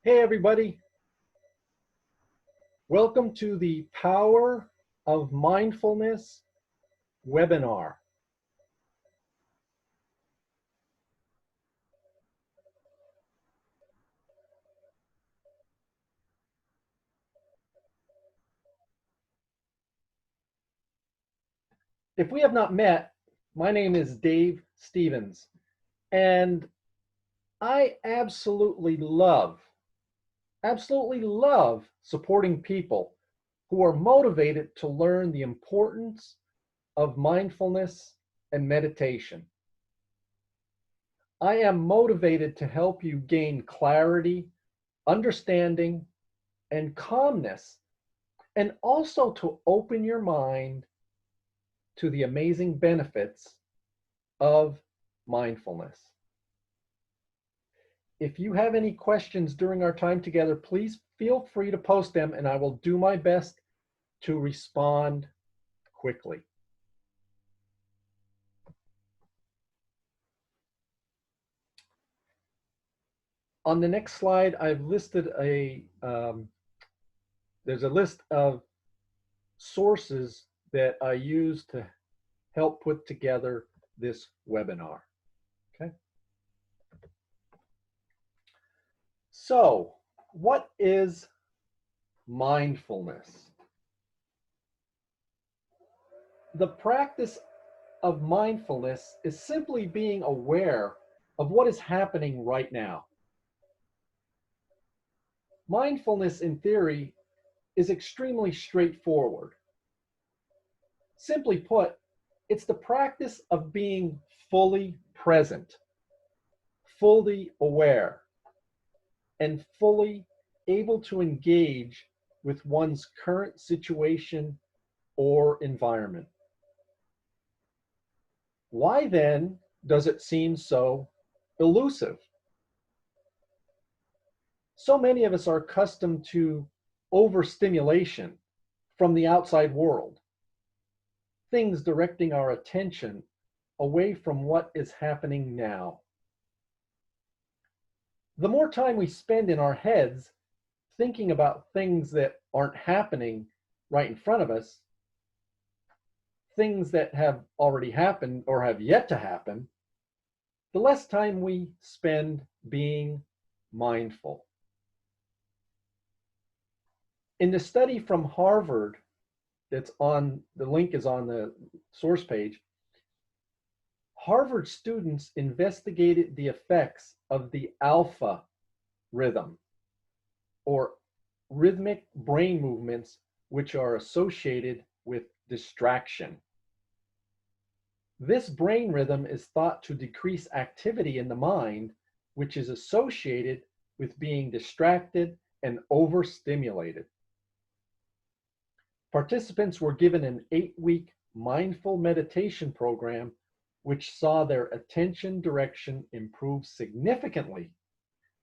Hey everybody, welcome to the Power of Mindfulness webinar. If we have not met, my name is Dave Stevens, and I absolutely love supporting people who are motivated to learn the importance of mindfulness and meditation. I am motivated to help you gain clarity, understanding, and calmness, and also to open your mind to the amazing benefits of mindfulness. If you have any questions during our time together, please feel free to post them and I will do my best to respond quickly. On the next slide, I've listed there's a list of sources that I use to help put together this webinar. Okay. So, what is mindfulness? The practice of mindfulness is simply being aware of what is happening right now. Mindfulness, in theory, is extremely straightforward. Simply put, it's the practice of being fully present, fully aware, and fully able to engage with one's current situation or environment. Why then does it seem so elusive? So many of us are accustomed to overstimulation from the outside world, things directing our attention away from what is happening now. The more time we spend in our heads thinking about things that aren't happening right in front of us, things that have already happened or have yet to happen, the less time we spend being mindful. In the study from Harvard, that's on the link is on the source page, Harvard students investigated the effects of the alpha rhythm, or rhythmic brain movements, which are associated with distraction. This brain rhythm is thought to decrease activity in the mind, which is associated with being distracted and overstimulated. Participants were given an 8-week mindful meditation program, which saw their attention direction improve significantly,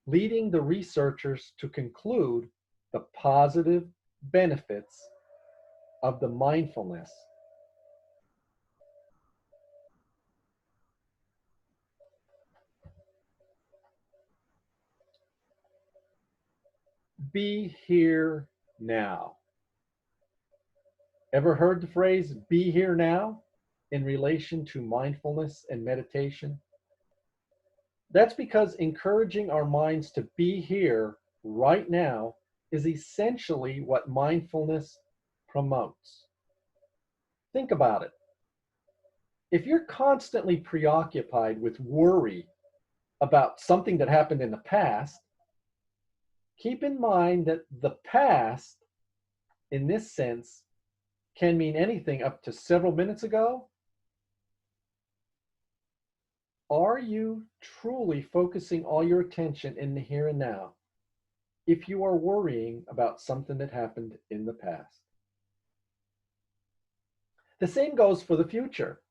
leading the researchers to conclude the positive benefits of the mindfulness. Be here now. Ever heard the phrase be here now in relation to mindfulness and meditation? That's because encouraging our minds to be here right now is essentially what mindfulness promotes. Think about it. If you're constantly preoccupied with worry about something that happened in the past, keep in mind that the past, in this sense, can mean anything up to several minutes ago. Are you truly focusing all your attention in the here and now if you are worrying about something that happened in the past? The same goes for the future.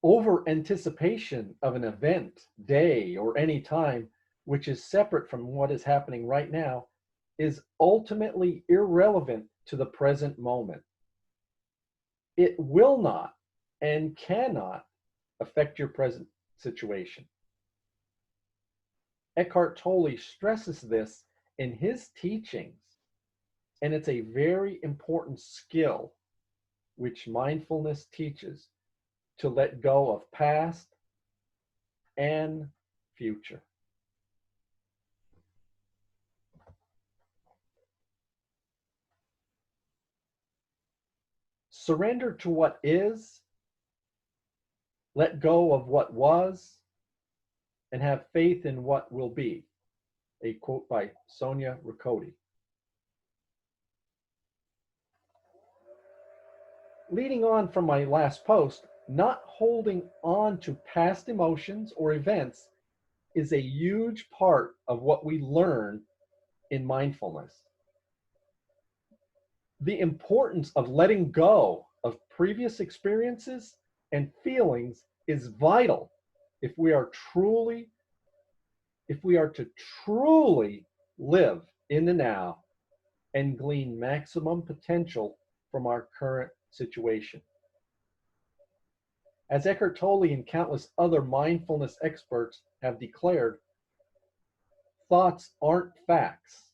Over anticipation of an event, day, or any time which is separate from what is happening right now is ultimately irrelevant to the present moment. It will not and cannot affect your present situation. Eckhart Tolle stresses this in his teachings, and it's a very important skill which mindfulness teaches to let go of past and future. Surrender to what is, let go of what was, and have faith in what will be. A quote by Sonia Riccoti. Leading on from my last post, not holding on to past emotions or events is a huge part of what we learn in mindfulness. The importance of letting go of previous experiences and feelings is vital if we are to truly live in the now and glean maximum potential from our current situation. As Eckhart Tolle and countless other mindfulness experts have declared, thoughts aren't facts,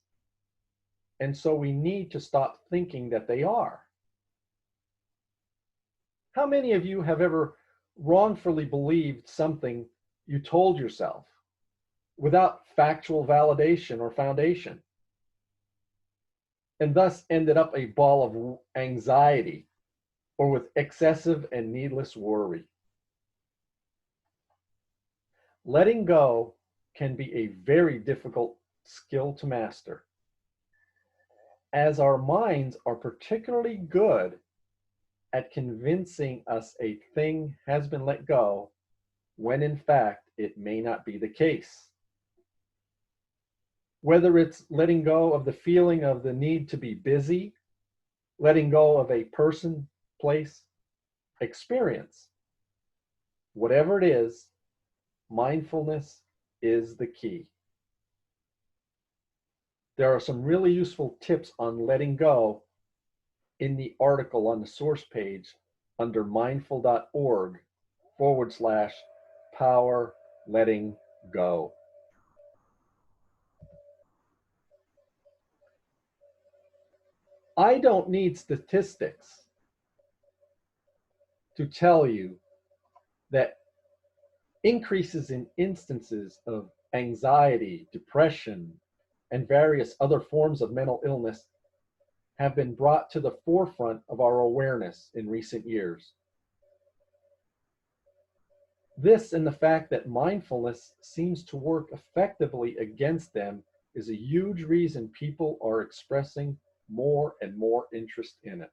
and so we need to stop thinking that they are. How many of you have ever wrongfully believed something you told yourself without factual validation or foundation, and thus ended up a ball of anxiety or with excessive and needless worry? Letting go can be a very difficult skill to master, as our minds are particularly good at convincing us a thing has been let go when in fact it may not be the case. Whether it's letting go of the feeling of the need to be busy, letting go of a person, place, experience, whatever it is, mindfulness is the key. There are some really useful tips on letting go in the article on the source page under mindful.org/power letting go. I don't need statistics to tell you that increases in instances of anxiety, depression, and various other forms of mental illness have been brought to the forefront of our awareness in recent years. This and the fact that mindfulness seems to work effectively against them is a huge reason people are expressing more and more interest in it.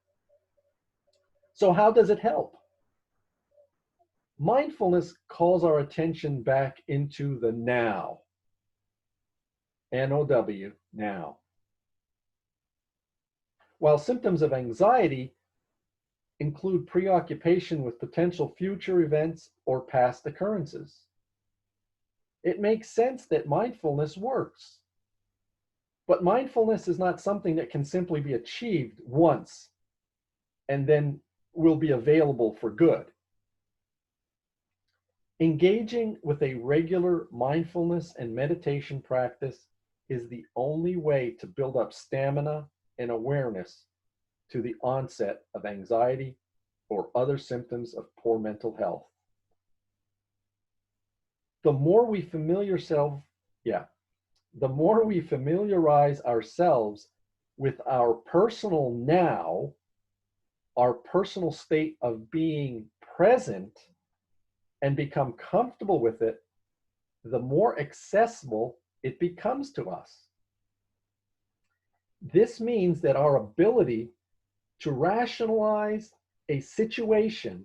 So, how does it help? Mindfulness calls our attention back into the now. N-O-W, now. While symptoms of anxiety include preoccupation with potential future events or past occurrences, it makes sense that mindfulness works. But mindfulness is not something that can simply be achieved once and then will be available for good. Engaging with a regular mindfulness and meditation practice is the only way to build up stamina and awareness to the onset of anxiety or other symptoms of poor mental health. The more we familiarize ourselves with our personal now, our personal state of being present, and become comfortable with it, the more accessible it becomes to us. This means that our ability to rationalize a situation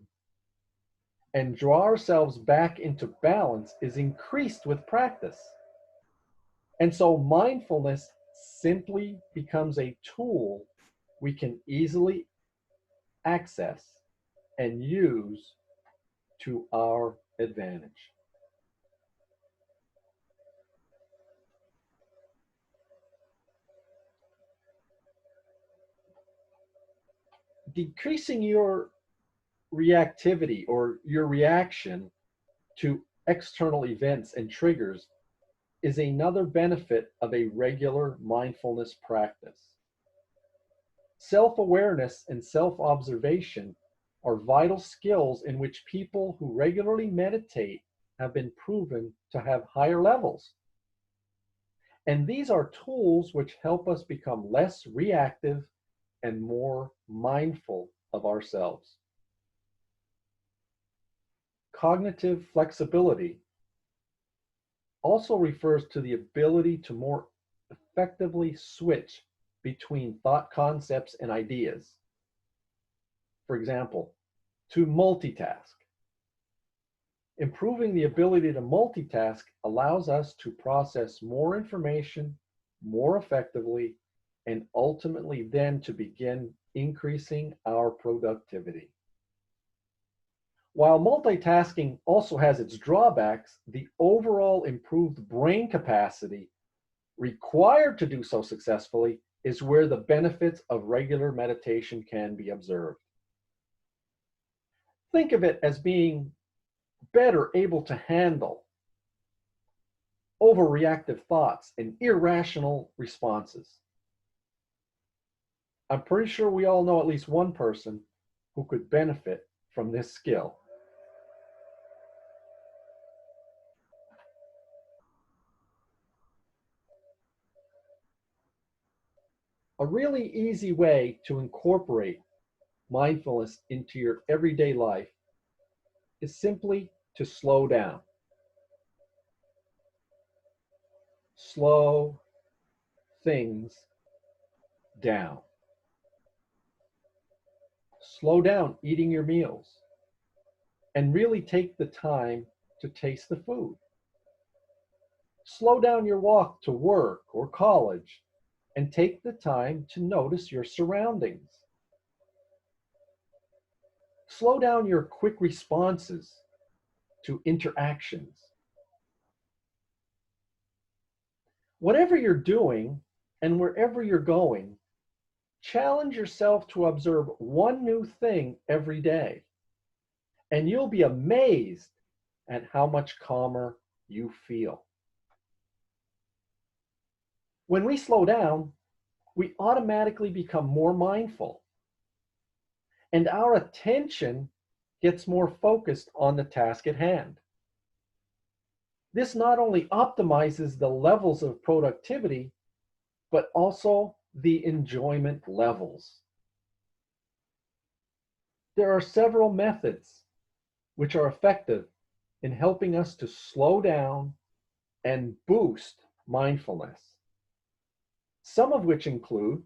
and draw ourselves back into balance is increased with practice. And so mindfulness simply becomes a tool we can easily access and use to our advantage. Decreasing your reactivity or your reaction to external events and triggers is another benefit of a regular mindfulness practice. Self-awareness and self-observation are vital skills in which people who regularly meditate have been proven to have higher levels. And these are tools which help us become less reactive and more mindful of ourselves. Cognitive flexibility also refers to the ability to more effectively switch between thought concepts and ideas. For example, to multitask. Improving the ability to multitask allows us to process more information more effectively and ultimately then to begin increasing our productivity. While multitasking also has its drawbacks, the overall improved brain capacity required to do so successfully is where the benefits of regular meditation can be observed. Think of it as being better able to handle overreactive thoughts and irrational responses. I'm pretty sure we all know at least one person who could benefit from this skill. A really easy way to incorporate mindfulness into your everyday life is simply to slow down. Slow things down. Slow down eating your meals and really take the time to taste the food. Slow down your walk to work or college and take the time to notice your surroundings. Slow down your quick responses to interactions. Whatever you're doing and wherever you're going, challenge yourself to observe one new thing every day, and you'll be amazed at how much calmer you feel. When we slow down, we automatically become more mindful, and our attention gets more focused on the task at hand. This not only optimizes the levels of productivity, but also the enjoyment levels. There are several methods which are effective in helping us to slow down and boost mindfulness, some of which include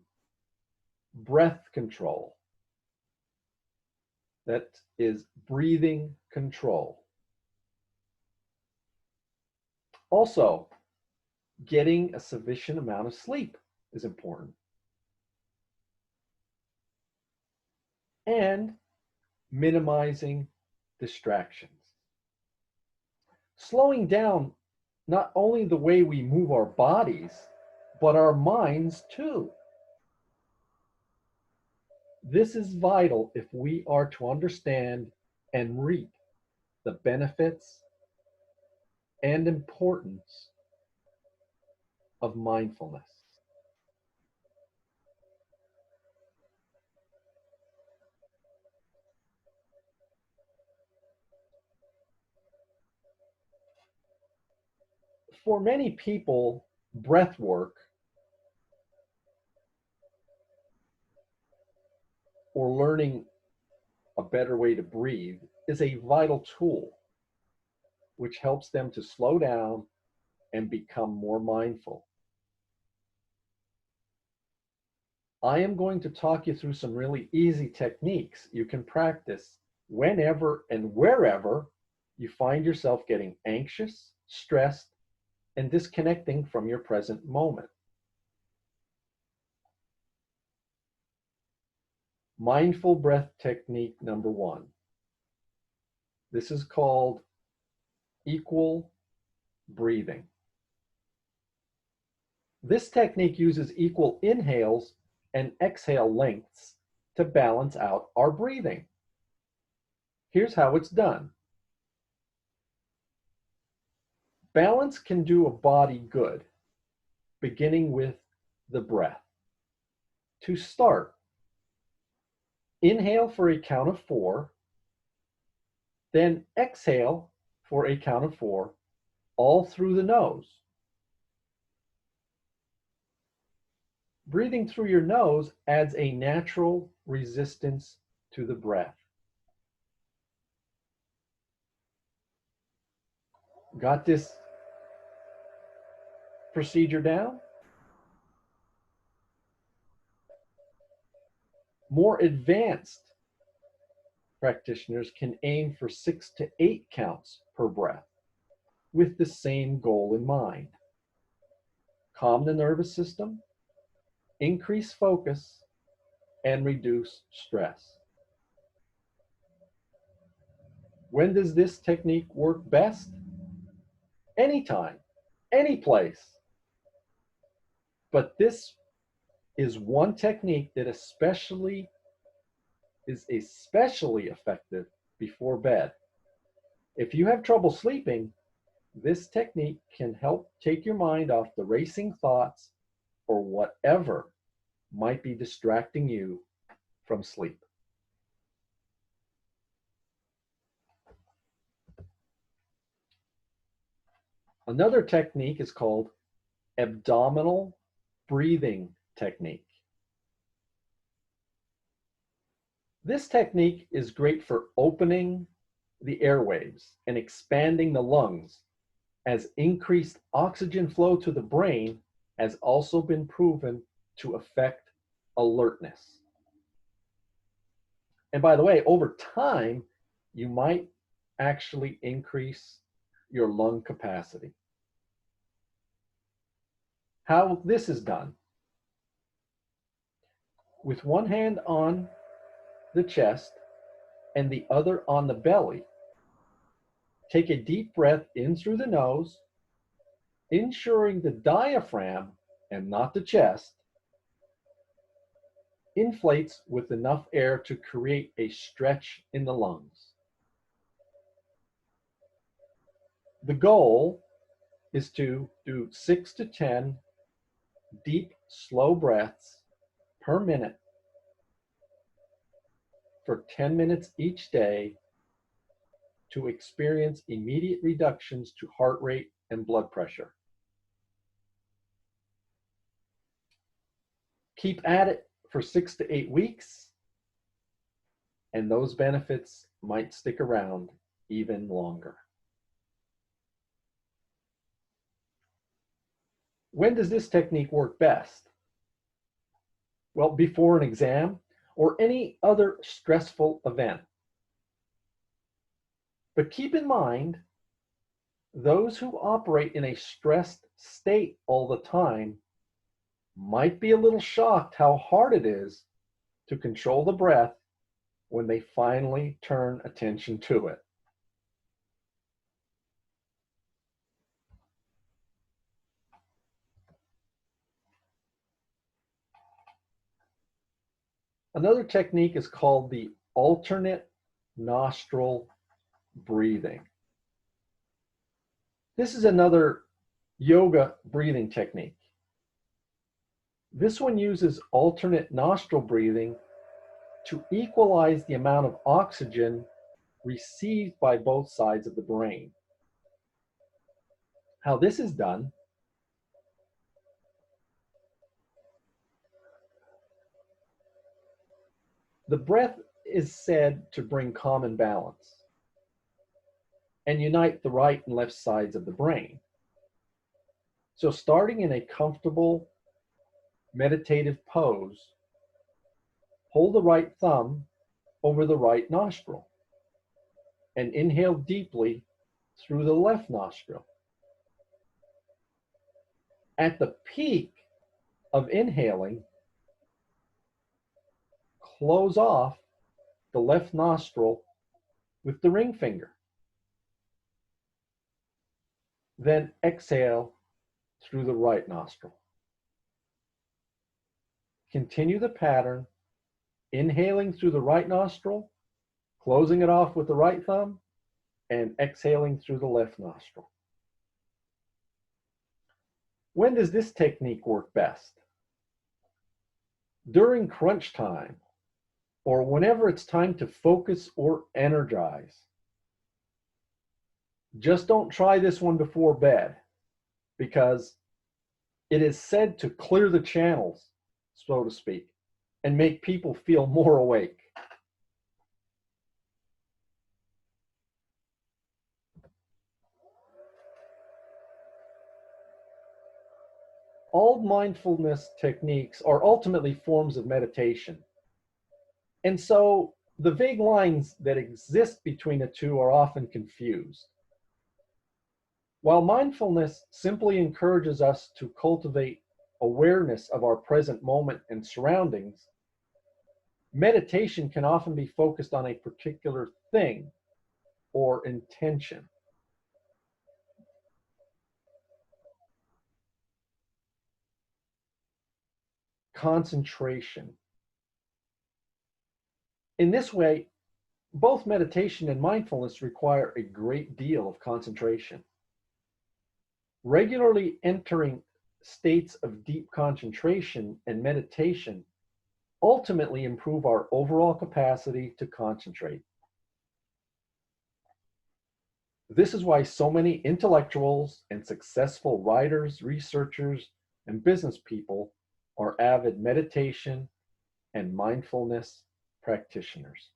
breath control, that is breathing control. Also, getting a sufficient amount of sleep is important. And minimizing distractions. Slowing down not only the way we move our bodies, but our minds too. This is vital if we are to understand and reap the benefits and importance of mindfulness. For many people, breath work or learning a better way to breathe is a vital tool which helps them to slow down and become more mindful. I am going to talk you through some really easy techniques you can practice whenever and wherever you find yourself getting anxious, stressed, and disconnecting from your present moment. Mindful breath technique number one. This is called equal breathing. This technique uses equal inhales and exhale lengths to balance out our breathing. Here's how it's done. Balance can do a body good, beginning with the breath. To start, inhale for a count of 4, then exhale for a count of 4, all through the nose. Breathing through your nose adds a natural resistance to the breath. Got this procedure down? More advanced practitioners can aim for 6 to 8 counts per breath with the same goal in mind. Calm the nervous system, increase focus, and reduce stress. When does this technique work best? Anytime, any place. But this is one technique that is especially effective before bed. If you have trouble sleeping, this technique can help take your mind off the racing thoughts or whatever might be distracting you from sleep. Another technique is called abdominal breathing technique. This technique is great for opening the airwaves and expanding the lungs, as increased oxygen flow to the brain has also been proven to affect alertness. And by the way, over time, you might actually increase your lung capacity. How this is done: with one hand on the chest and the other on the belly, take a deep breath in through the nose, ensuring the diaphragm, and not the chest, inflates with enough air to create a stretch in the lungs. The goal is to do 6 to 10 deep, slow breaths per minute for 10 minutes each day to experience immediate reductions to heart rate and blood pressure. Keep at it for 6 to 8 weeks, and those benefits might stick around even longer. When does this technique work best? Well, before an exam or any other stressful event. But keep in mind, those who operate in a stressed state all the time might be a little shocked how hard it is to control the breath when they finally turn attention to it. Another technique is called the alternate nostril breathing. This is another yoga breathing technique. This one uses alternate nostril breathing to equalize the amount of oxygen received by both sides of the brain. How this is done: the breath is said to bring calm and balance and unite the right and left sides of the brain. So starting in a comfortable meditative pose, hold the right thumb over the right nostril and inhale deeply through the left nostril. At the peak of inhaling, close off the left nostril with the ring finger. Then exhale through the right nostril. Continue the pattern, inhaling through the right nostril, closing it off with the right thumb, and exhaling through the left nostril. When does this technique work best? During crunch time, or whenever it's time to focus or energize. Just don't try this one before bed, because it is said to clear the channels, so to speak, and make people feel more awake. All mindfulness techniques are ultimately forms of meditation. And so the vague lines that exist between the two are often confused. While mindfulness simply encourages us to cultivate awareness of our present moment and surroundings, meditation can often be focused on a particular thing or intention. Concentration. In this way, both meditation and mindfulness require a great deal of concentration. Regularly entering states of deep concentration and meditation ultimately improve our overall capacity to concentrate. This is why so many intellectuals and successful writers, researchers, and business people are avid meditation and mindfulness practitioners.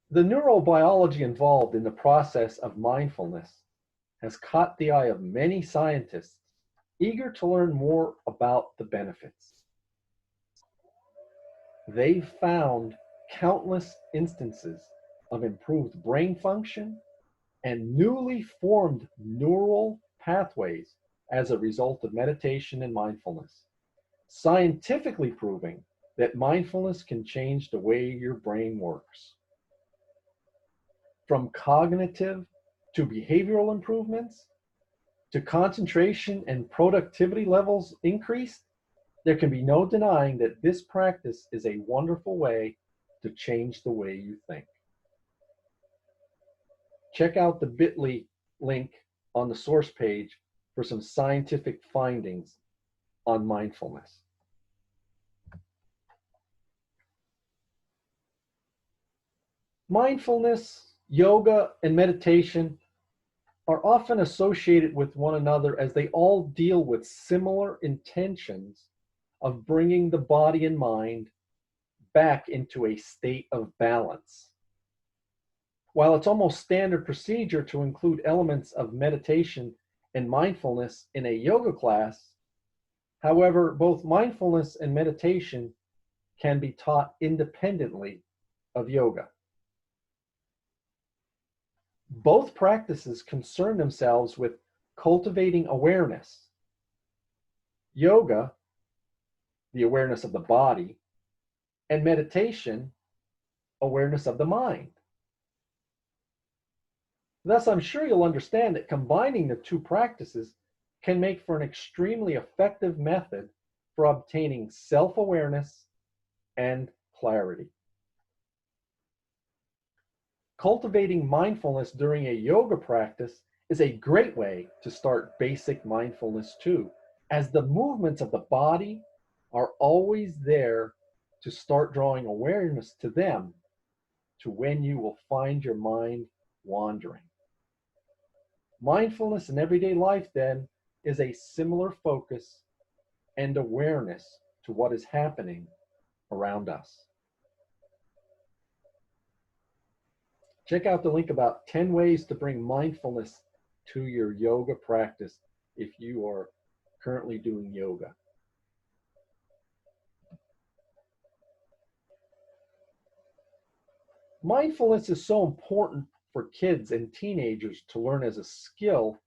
The neurobiology involved in the process of mindfulness has caught the eye of many scientists eager to learn more about the benefits. They've found countless instances of improved brain function and newly formed neural pathways as a result of meditation and mindfulness, scientifically proving that mindfulness can change the way your brain works. From cognitive to behavioral improvements to concentration and productivity levels increased, there can be no denying that this practice is a wonderful way to change the way you think. Check out the bit.ly link on the source page for some scientific findings on mindfulness. Mindfulness, yoga, and meditation are often associated with one another as they all deal with similar intentions of bringing the body and mind back into a state of balance. While it's almost standard procedure to include elements of meditation and mindfulness in a yoga class, however, both mindfulness and meditation can be taught independently of yoga. Both practices concern themselves with cultivating awareness. Yoga, the awareness of the body, and meditation, awareness of the mind. Thus, I'm sure you'll understand that combining the two practices can make for an extremely effective method for obtaining self-awareness and clarity. Cultivating mindfulness during a yoga practice is a great way to start basic mindfulness too, as the movements of the body are always there to start drawing awareness to them, to when you will find your mind wandering. Mindfulness in everyday life, then, is a similar focus and awareness to what is happening around us. Check out the link about 10 ways to bring mindfulness to your yoga practice if you are currently doing yoga. Mindfulness is so important for kids and teenagers to learn as a skill,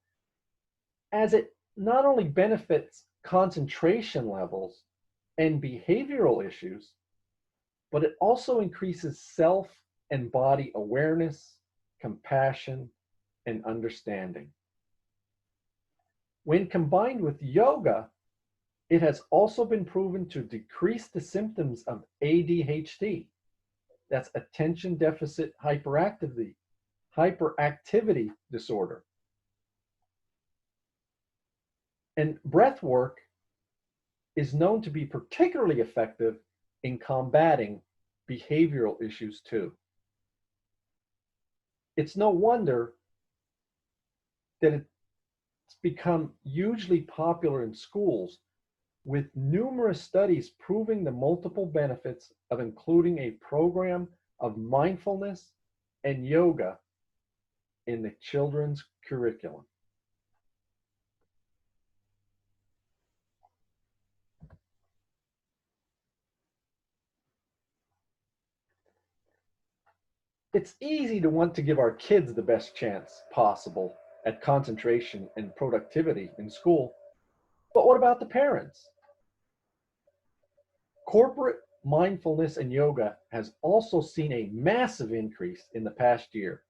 as it not only benefits concentration levels and behavioral issues, but it also increases self and body awareness, compassion, and understanding. When combined with yoga, it has also been proven to decrease the symptoms of ADHD, That's attention deficit hyperactivity disorder. And breath work is known to be particularly effective in combating behavioral issues too. It's no wonder that it's become hugely popular in schools, with numerous studies proving the multiple benefits of including a program of mindfulness and yoga in the children's curriculum. It's easy to want to give our kids the best chance possible at concentration and productivity in school, but what about the parents? Corporate mindfulness and yoga has also seen a massive increase in the past year,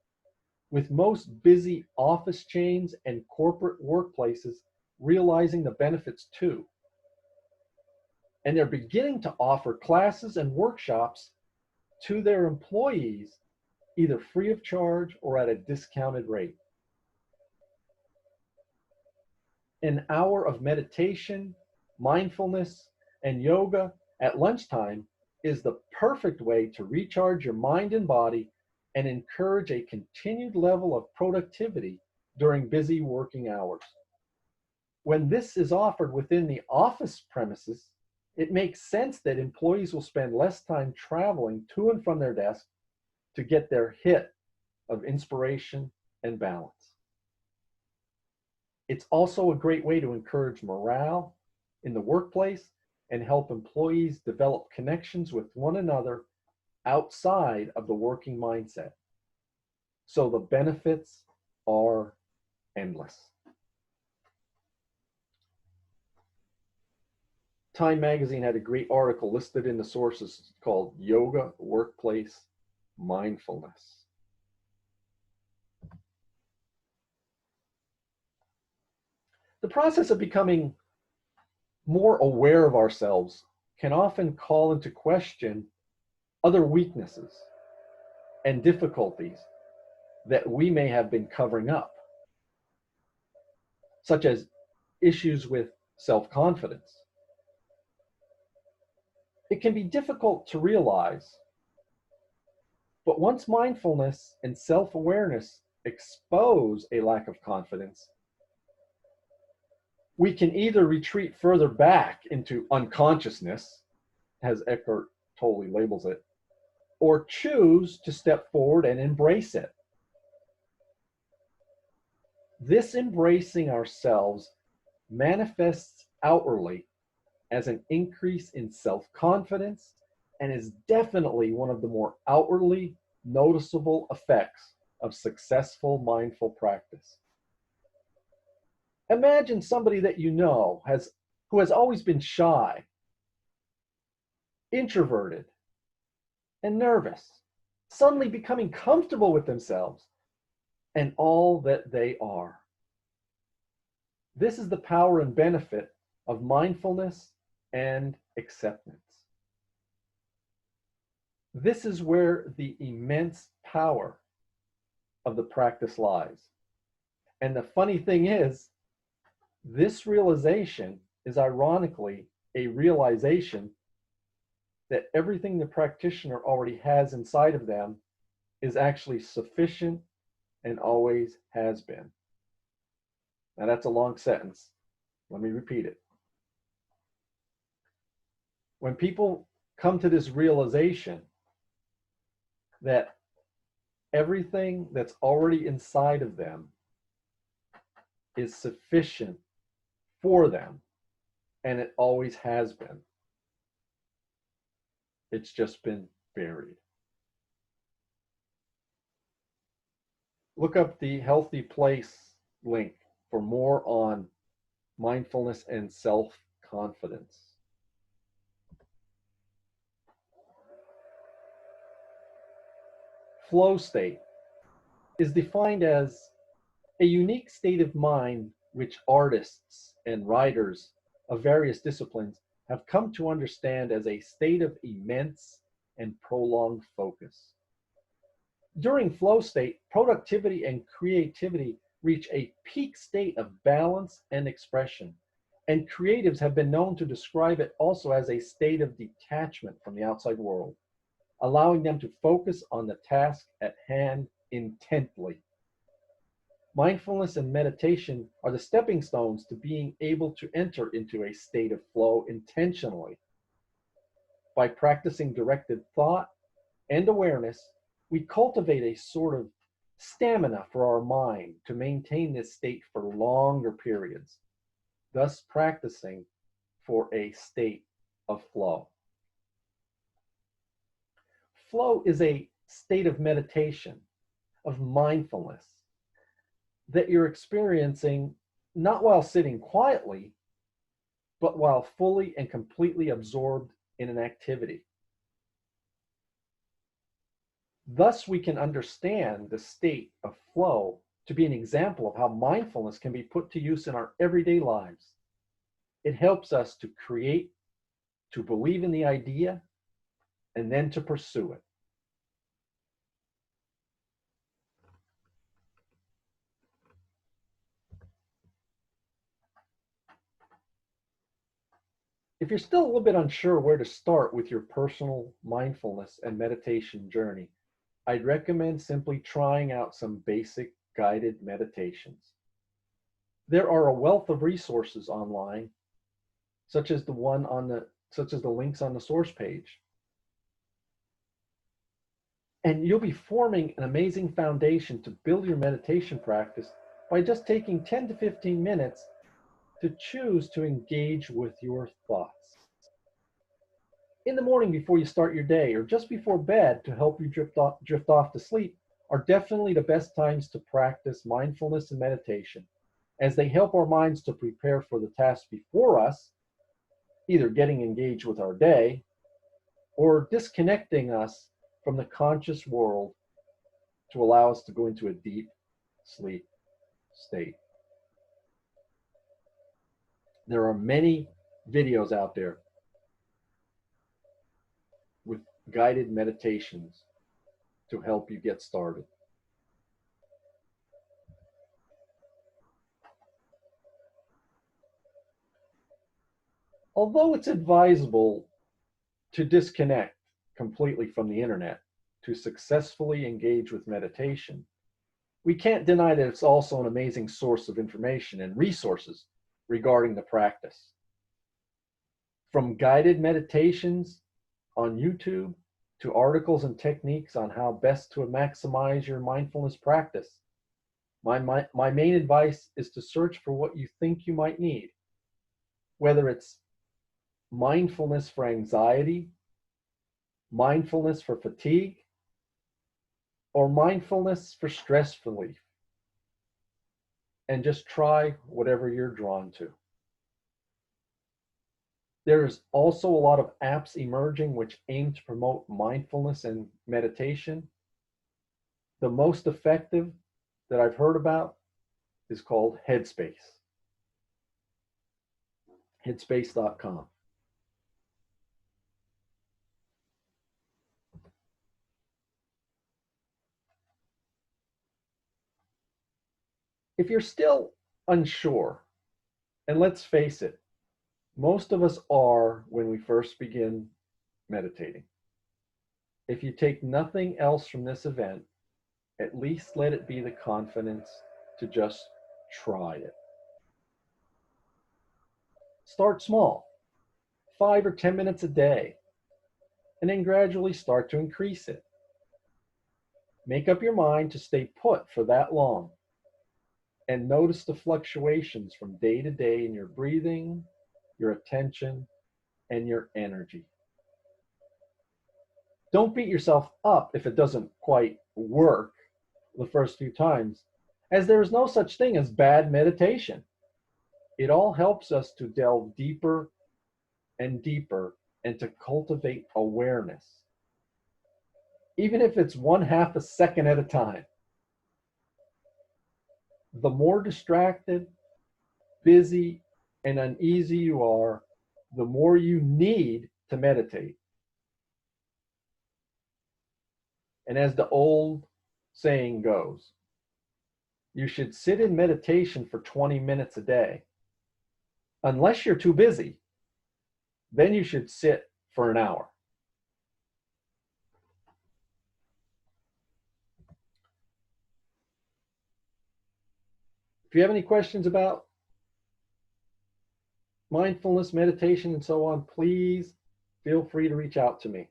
with most busy office chains and corporate workplaces realizing the benefits too. And they're beginning to offer classes and workshops to their employees, either free of charge or at a discounted rate. An hour of meditation, mindfulness, and yoga at lunchtime is the perfect way to recharge your mind and body and encourage a continued level of productivity during busy working hours. When this is offered within the office premises, it makes sense that employees will spend less time traveling to and from their desk to get their hit of inspiration and balance. It's also a great way to encourage morale in the workplace and help employees develop connections with one another outside of the working mindset. So the benefits are endless. Time magazine had a great article listed in the sources called Yoga Workplace Mindfulness. The process of becoming more aware of ourselves can often call into question other weaknesses and difficulties that we may have been covering up, such as issues with self-confidence. It can be difficult to realize, but once mindfulness and self-awareness expose a lack of confidence, we can either retreat further back into unconsciousness, as Eckhart Tolle labels it, or choose to step forward and embrace it. This embracing ourselves manifests outwardly as an increase in self-confidence and is definitely one of the more outwardly noticeable effects of successful mindful practice. Imagine somebody that you know who has always been shy, introverted, and nervous, suddenly becoming comfortable with themselves and all that they are. This is the power and benefit of mindfulness and acceptance. This is where the immense power of the practice lies. And the funny thing is, this realization is ironically a realization that everything the practitioner already has inside of them is actually sufficient and always has been. Now that's a long sentence. Let me repeat it. When people come to this realization that everything that's already inside of them is sufficient for them, and it always has been, it's just been buried. Look up the Healthy Place link for more on mindfulness and self-confidence. Flow state is defined as a unique state of mind which artists and writers of various disciplines have come to understand as a state of immense and prolonged focus. During flow state, productivity and creativity reach a peak state of balance and expression. And creatives have been known to describe it also as a state of detachment from the outside world, allowing them to focus on the task at hand intently. Mindfulness and meditation are the stepping stones to being able to enter into a state of flow intentionally. By practicing directed thought and awareness, we cultivate a sort of stamina for our mind to maintain this state for longer periods, thus practicing for a state of flow. Flow is a state of meditation, of mindfulness, that you're experiencing not while sitting quietly, but while fully and completely absorbed in an activity. Thus, we can understand the state of flow to be an example of how mindfulness can be put to use in our everyday lives. It helps us to create, to believe in the idea, and then to pursue it. If you're still a little bit unsure where to start with your personal mindfulness and meditation journey, I'd recommend simply trying out some basic guided meditations. There are a wealth of resources online, such as the links on the source page. And you'll be forming an amazing foundation to build your meditation practice by just taking 10 to 15 minutes to choose to engage with your thoughts. In the morning before you start your day or just before bed to help you drift off to sleep are definitely the best times to practice mindfulness and meditation, as they help our minds to prepare for the task before us, either getting engaged with our day or disconnecting us from the conscious world to allow us to go into a deep sleep state. There are many videos out there with guided meditations to help you get started. Although it's advisable to disconnect completely from the internet to successfully engage with meditation, we can't deny that it's also an amazing source of information and resources regarding the practice. From guided meditations on YouTube to articles and techniques on how best to maximize your mindfulness practice, my main advice is to search for what you think you might need, whether it's mindfulness for anxiety, mindfulness for fatigue, or mindfulness for stress relief. And just try whatever you're drawn to. There's also a lot of apps emerging which aim to promote mindfulness and meditation. The most effective that I've heard about is called Headspace. Headspace.com. If you're still unsure, and let's face it, most of us are when we first begin meditating. If you take nothing else from this event, at least let it be the confidence to just try it. Start small, 5 or 10 minutes a day, and then gradually start to increase it. Make up your mind to stay put for that long and notice the fluctuations from day to day in your breathing, your attention, and your energy. Don't beat yourself up if it doesn't quite work the first few times, as there is no such thing as bad meditation. It all helps us to delve deeper and deeper and to cultivate awareness, even if it's 1/2 a second at a time. The more distracted, busy, and uneasy you are, the more you need to meditate. And as the old saying goes, you should sit in meditation for 20 minutes a day. Unless you're too busy, then you should sit for an hour. If you have any questions about mindfulness, meditation, and so on, please feel free to reach out to me.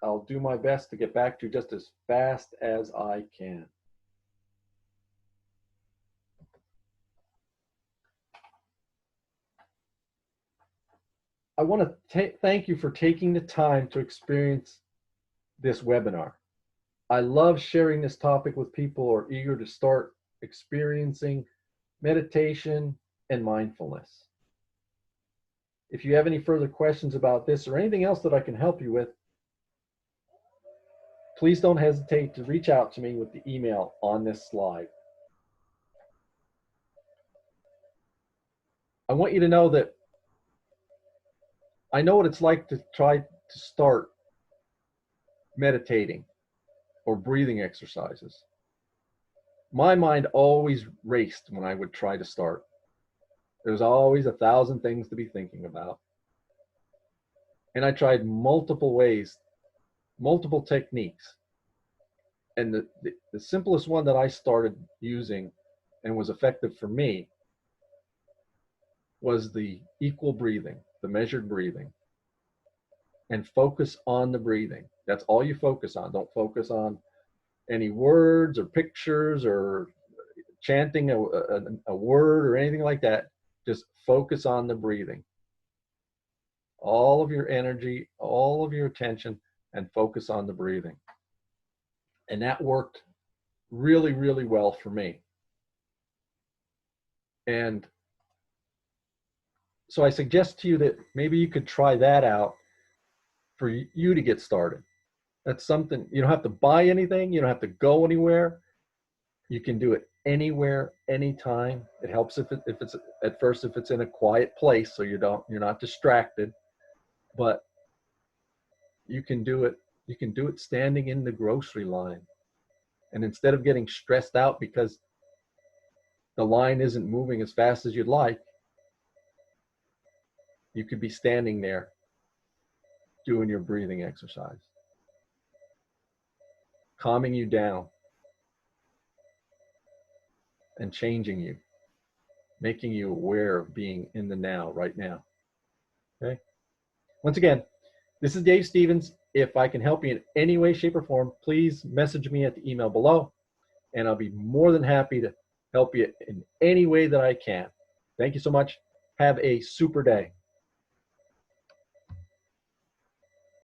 I'll do my best to get back to you just as fast as I can. I want to thank you for taking the time to experience this webinar. I love sharing this topic with people who are eager to start experiencing meditation and mindfulness. If you have any further questions about this or anything else that I can help you with, please don't hesitate to reach out to me with the email on this slide. I want you to know that I know what it's like to try to start meditating or breathing exercises. My mind always raced when I would try to start. There's always 1,000 things to be thinking about. And I tried multiple ways, multiple techniques. And the simplest one that I started using and was effective for me was the equal breathing, the measured breathing. And focus on the breathing. That's all you focus on. Don't focus on any words or pictures or chanting a word or anything like that. Just focus on the breathing. All of your energy, all of your attention, and focus on the breathing. And that worked really, really well for me. And so I suggest to you that maybe you could try that out for you to get started. That's something, you don't have to buy anything, you don't have to go anywhere. You can do it anywhere, anytime. It helps if it's at first if it's in a quiet place so you're not distracted. But you can do it standing in the grocery line. And instead of getting stressed out because the line isn't moving as fast as you'd like, you could be standing there doing your breathing exercise, calming you down and changing you, making you aware of being in the now, right now. Okay? Once again, this is Dave Stevens. If I can help you in any way, shape, or form, please message me at the email below, and I'll be more than happy to help you in any way that I can. Thank you so much. Have a super day.